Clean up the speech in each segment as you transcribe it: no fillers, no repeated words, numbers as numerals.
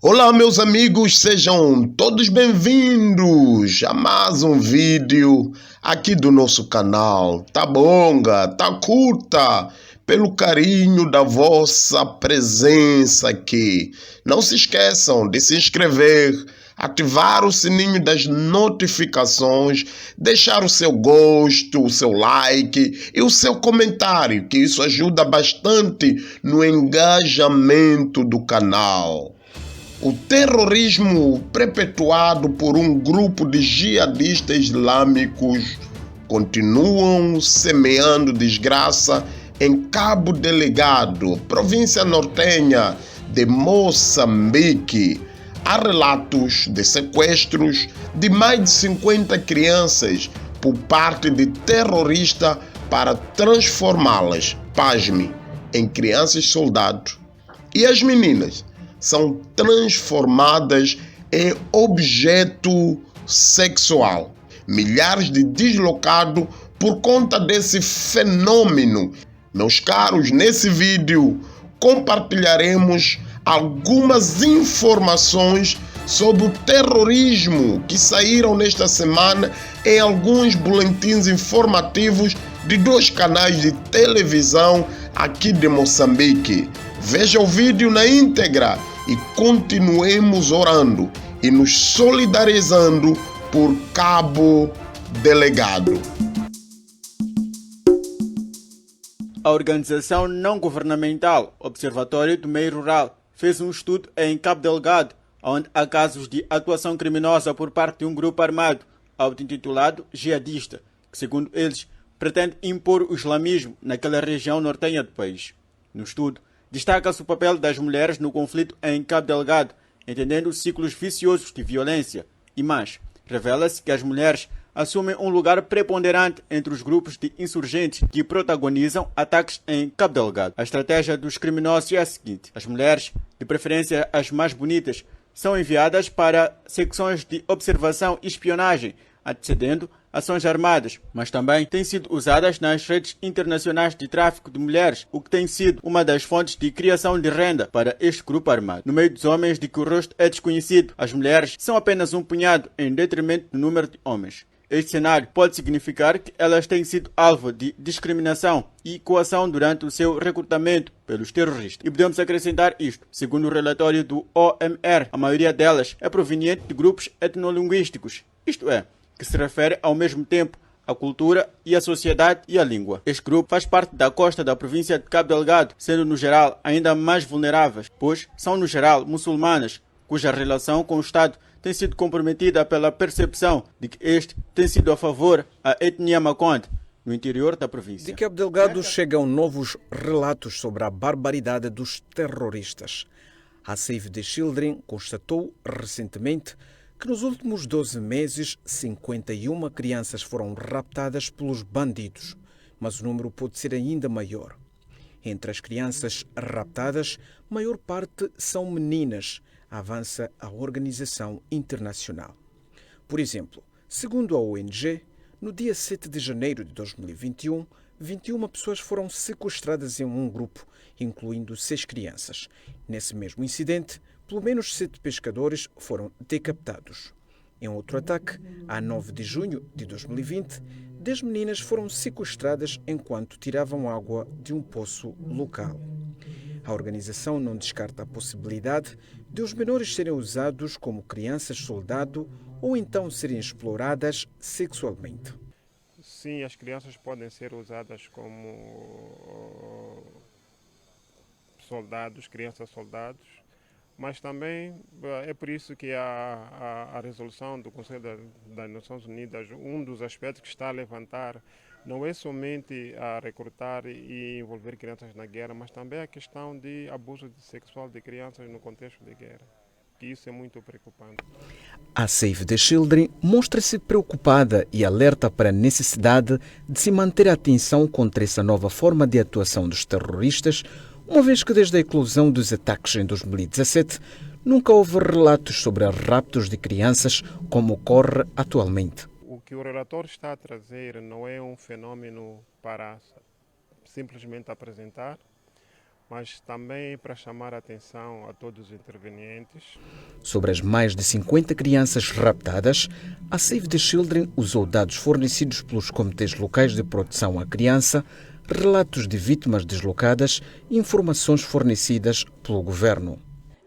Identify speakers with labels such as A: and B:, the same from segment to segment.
A: Olá, meus amigos, sejam todos bem-vindos a mais um vídeo aqui do nosso canal. Tá bonga, tá curta, pelo carinho da vossa presença aqui. Não se esqueçam de se inscrever, ativar o sininho das notificações, deixar o seu gosto, o seu like e o seu comentário, que isso ajuda bastante no engajamento do canal. O terrorismo perpetuado por um grupo de jihadistas islâmicos continuam semeando desgraça em Cabo Delgado, província nortenha de Moçambique. Há relatos de sequestros de mais de 50 crianças por parte de terroristas para transformá-las, pasme, em crianças soldados. E as meninas são transformadas em objeto sexual. Milhares de deslocados por conta desse fenômeno. Meus caros, nesse vídeo compartilharemos algumas informações sobre o terrorismo que saíram nesta semana em alguns boletins informativos de dois canais de televisão aqui de Moçambique. Veja o vídeo na íntegra e continuemos orando e nos solidarizando por Cabo Delgado.
B: A organização não governamental Observatório do Meio Rural fez um estudo em Cabo Delgado, onde há casos de atuação criminosa por parte de um grupo armado, auto-intitulado jihadista, que, segundo eles, pretende impor o islamismo naquela região nortenha do país. No estudo, destaca-se o papel das mulheres no conflito em Cabo Delgado, entendendo os ciclos viciosos de violência. E mais, revela-se que as mulheres assumem um lugar preponderante entre os grupos de insurgentes que protagonizam ataques em Cabo Delgado. A estratégia dos criminosos é a seguinte: as mulheres, de preferência as mais bonitas, são enviadas para secções de observação e espionagem, antecedendo ações armadas, mas também têm sido usadas nas redes internacionais de tráfico de mulheres, o que tem sido uma das fontes de criação de renda para este grupo armado. No meio dos homens de que o rosto é desconhecido, as mulheres são apenas um punhado em detrimento do número de homens. Este cenário pode significar que elas têm sido alvo de discriminação e coação durante o seu recrutamento pelos terroristas. E podemos acrescentar isto: segundo o relatório do OMR, a maioria delas é proveniente de grupos etnolinguísticos, isto é, que se refere ao mesmo tempo à cultura e à sociedade e à língua. Este grupo faz parte da costa da província de Cabo Delgado, sendo no geral ainda mais vulneráveis, pois são no geral muçulmanas, cuja relação com o Estado tem sido comprometida pela percepção de que este tem sido a favor à etnia Makonde, no interior da província.
C: De Cabo Delgado chegam novos relatos sobre a barbaridade dos terroristas. A Save the Children constatou recentemente que nos últimos 12 meses 51 crianças foram raptadas pelos bandidos, mas o número pode ser ainda maior. Entre as crianças raptadas, maior parte são meninas, avança a organização internacional. Por exemplo, segundo a ONG, no dia 7 de janeiro de 2021, 21 pessoas foram sequestradas em um grupo, incluindo 6 crianças. Nesse mesmo incidente, pelo menos 7 pescadores foram decapitados. Em outro ataque, a 9 de junho de 2020, 10 meninas foram sequestradas enquanto tiravam água de um poço local. A organização não descarta a possibilidade de os menores serem usados como crianças-soldado ou então serem exploradas sexualmente.
D: Sim, as crianças podem ser usadas como soldados, crianças-soldados, mas também é por isso que a resolução do Conselho das Nações Unidas, um dos aspectos que está a levantar, não é somente a recrutar e envolver crianças na guerra, mas também a questão de abuso sexual de crianças no contexto de guerra. Que isso é muito preocupante.
C: A Save the Children mostra-se preocupada e alerta para a necessidade de se manter a atenção contra essa nova forma de atuação dos terroristas, uma vez que desde a eclosão dos ataques em 2017 nunca houve relatos sobre raptos de crianças como ocorre atualmente.
D: O que o relatório está a trazer não é um fenômeno para simplesmente apresentar. mas também para chamar a atenção a todos os intervenientes.
C: Sobre as mais de 50 crianças raptadas, a Save the Children usou dados fornecidos pelos comitês locais de proteção à criança, relatos de vítimas deslocadas e informações fornecidas pelo governo.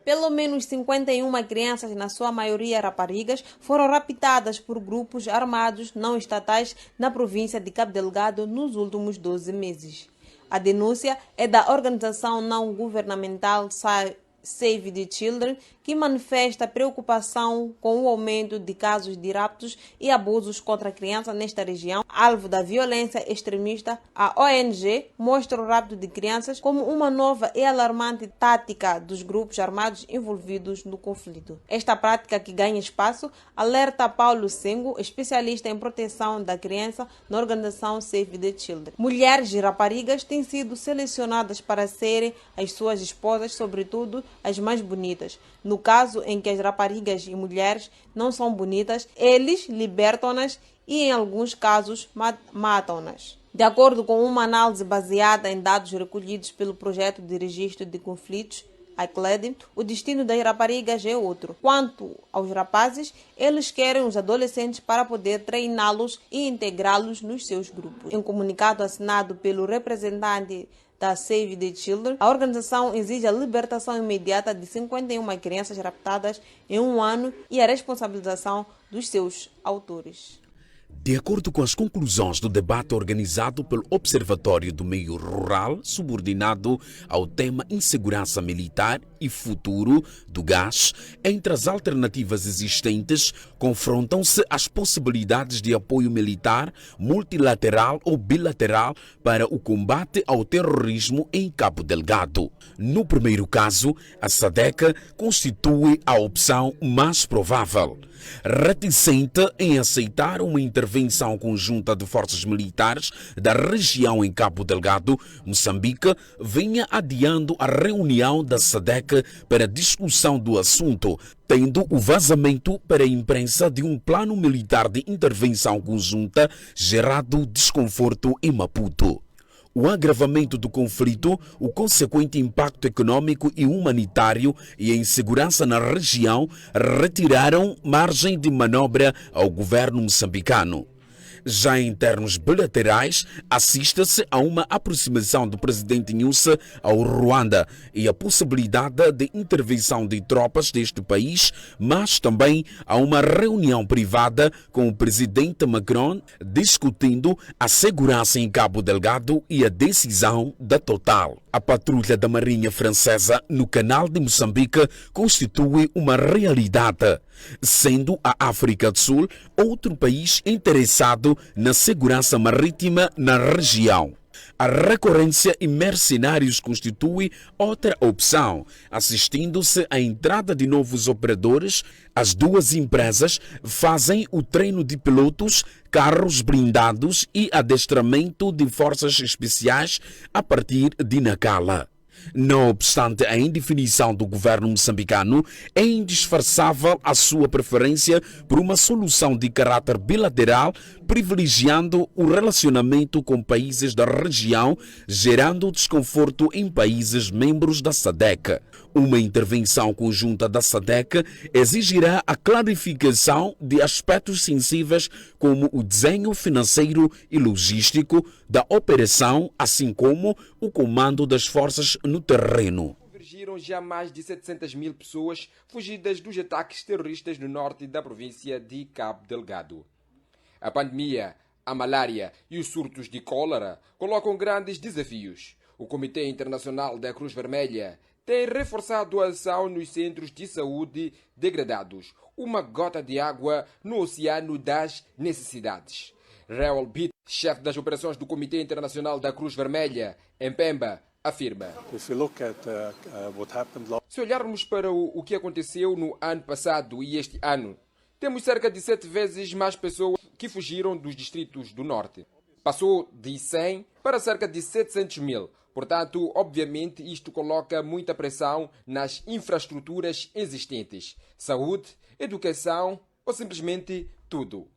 E: Pelo menos 51 crianças, na sua maioria raparigas, foram raptadas por grupos armados não estatais na província de Cabo Delgado nos últimos 12 meses. A denúncia é da organização não governamental Save the Children, que manifesta preocupação com o aumento de casos de raptos e abusos contra crianças nesta região, alvo da violência extremista. A ONG mostra o rapto de crianças como uma nova e alarmante tática dos grupos armados envolvidos no conflito. Esta prática, que ganha espaço, alerta Paulo Sengo, especialista em proteção da criança na organização Save the Children. Mulheres e raparigas têm sido selecionadas para serem as suas esposas, sobretudo as mais bonitas. No caso em que as raparigas e mulheres não são bonitas, eles libertam-nas e, em alguns casos, matam-nas. De acordo com uma análise baseada em dados recolhidos pelo Projeto de Registro de Conflitos, ICLED, o destino das raparigas é outro. Quanto aos rapazes, eles querem os adolescentes para poder treiná-los e integrá-los nos seus grupos. Em comunicado assinado pelo representante da Save the Children, a organização exige a libertação imediata de 51 crianças raptadas em um ano e a responsabilização dos seus autores.
F: De acordo com as conclusões do debate organizado pelo Observatório do Meio Rural, subordinado ao tema Insegurança Militar e Futuro do Gás, entre as alternativas existentes, confrontam-se as possibilidades de apoio militar, multilateral ou bilateral para o combate ao terrorismo em Cabo Delgado. No primeiro caso, a SADC constitui a opção mais provável. Reticente em aceitar uma intervenção conjunta de forças militares da região em Cabo Delgado, Moçambique vinha adiando a reunião da SADC para discussão do assunto, tendo o vazamento para a imprensa de um plano militar de intervenção conjunta gerado desconforto em Maputo. O agravamento do conflito, o consequente impacto econômico e humanitário e a insegurança na região retiraram margem de manobra ao governo moçambicano. Já em termos bilaterais, assiste-se a uma aproximação do presidente Nyusi ao Ruanda e a possibilidade de intervenção de tropas deste país, mas também a uma reunião privada com o presidente Macron discutindo a segurança em Cabo Delgado e a decisão da Total. A patrulha da Marinha Francesa no Canal de Moçambique constitui uma realidade, sendo a África do Sul outro país interessado na segurança marítima na região. A recorrência em mercenários constitui outra opção, assistindo-se à entrada de novos operadores. As duas empresas fazem o treino de pilotos, carros blindados e adestramento de forças especiais a partir de Nacala. Não obstante a indefinição do governo moçambicano, é indisfarçável a sua preferência por uma solução de caráter bilateral, privilegiando o relacionamento com países da região, gerando desconforto em países membros da SADC. Uma intervenção conjunta da SADC exigirá a clarificação de aspectos sensíveis como o desenho financeiro e logístico da operação, assim como o comando das forças no terreno.
G: Convergiram já mais de 700 mil pessoas fugidas dos ataques terroristas no norte da província de Cabo Delgado. A pandemia, a malária e os surtos de cólera colocam grandes desafios. O Comitê Internacional da Cruz Vermelha tem reforçado a ação nos centros de saúde degradados, uma gota de água no oceano das necessidades. Raul Bitt, chefe das operações do Comitê Internacional da Cruz Vermelha, em Pemba, afirma: se olharmos para o que aconteceu no ano passado e este ano, temos cerca de 7 vezes mais pessoas que fugiram dos distritos do norte. Passou de 100 para cerca de 700 mil. Portanto, obviamente, isto coloca muita pressão nas infraestruturas existentes. Saúde, educação ou simplesmente tudo.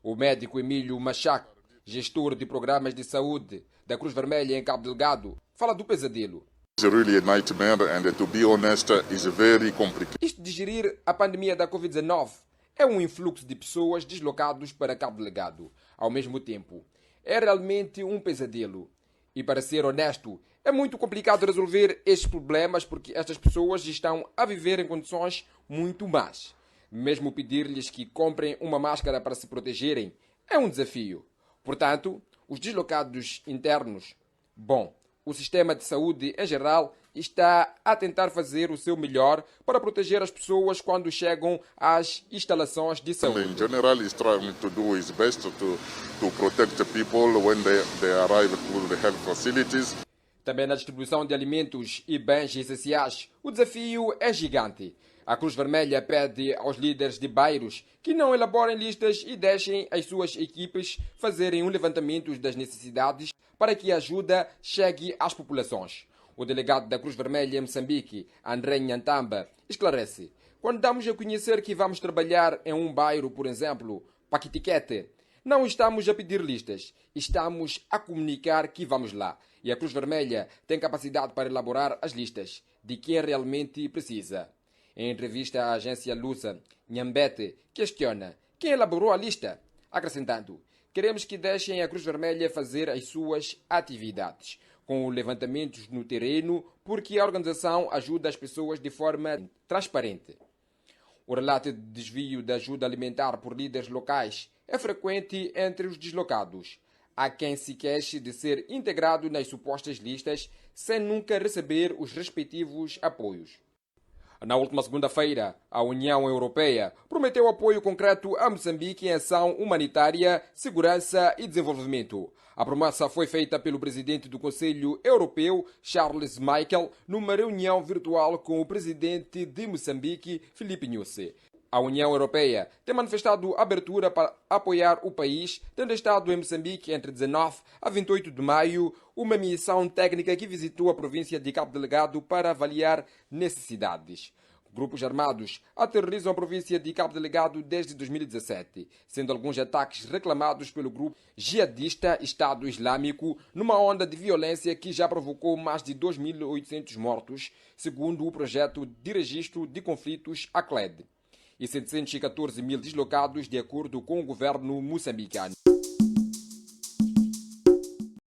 G: O médico Emílio Machac, gestor de programas de saúde da Cruz Vermelha em Cabo Delgado, fala do pesadelo.
H: It's really a nightmare and to be honest, is very complicated.
G: Isto de gerir a pandemia da Covid-19 é um influxo de pessoas deslocados para Cabo Delgado. Ao mesmo tempo, é realmente um pesadelo. E para ser honesto, é muito complicado resolver estes problemas porque estas pessoas estão a viver em condições muito más. Mesmo pedir-lhes que comprem uma máscara para se protegerem é um desafio. Portanto, os deslocados internos, o sistema de saúde em geral está a tentar fazer o seu melhor para proteger as pessoas quando chegam às instalações de saúde.
H: In general, is trying to do his best to protect the people when they arrive to the health facilities.
G: Também na distribuição de alimentos e bens essenciais, o desafio é gigante. A Cruz Vermelha pede aos líderes de bairros que não elaborem listas e deixem as suas equipes fazerem um levantamento das necessidades para que a ajuda chegue às populações. O delegado da Cruz Vermelha em Moçambique, André Nhantamba, esclarece: quando damos a conhecer que vamos trabalhar em um bairro, por exemplo, Paquitiquete, não estamos a pedir listas, estamos a comunicar que vamos lá. E a Cruz Vermelha tem capacidade para elaborar as listas de quem realmente precisa. Em entrevista à agência Lusa, Nhambete questiona quem elaborou a lista, acrescentando: queremos que deixem a Cruz Vermelha fazer as suas atividades, com levantamentos no terreno, porque a organização ajuda as pessoas de forma transparente. O relato de desvio da ajuda alimentar por líderes locais é frequente entre os deslocados. Há quem se queixe de ser integrado nas supostas listas sem nunca receber os respectivos apoios. Na última segunda-feira, a União Europeia prometeu apoio concreto a Moçambique em ação humanitária, segurança e desenvolvimento. A promessa foi feita pelo presidente do Conselho Europeu, Charles Michel, numa reunião virtual com o presidente de Moçambique, Filipe Nyusi. A União Europeia tem manifestado abertura para apoiar o país, tendo estado em Moçambique entre 19 a 28 de maio, uma missão técnica que visitou a província de Cabo Delgado para avaliar necessidades. Grupos armados aterrorizam a província de Cabo Delgado desde 2017, sendo alguns ataques reclamados pelo grupo jihadista Estado Islâmico, numa onda de violência que já provocou mais de 2.800 mortos, segundo o projeto de registro de conflitos ACLED. E 714 mil deslocados, de acordo com o governo moçambicano.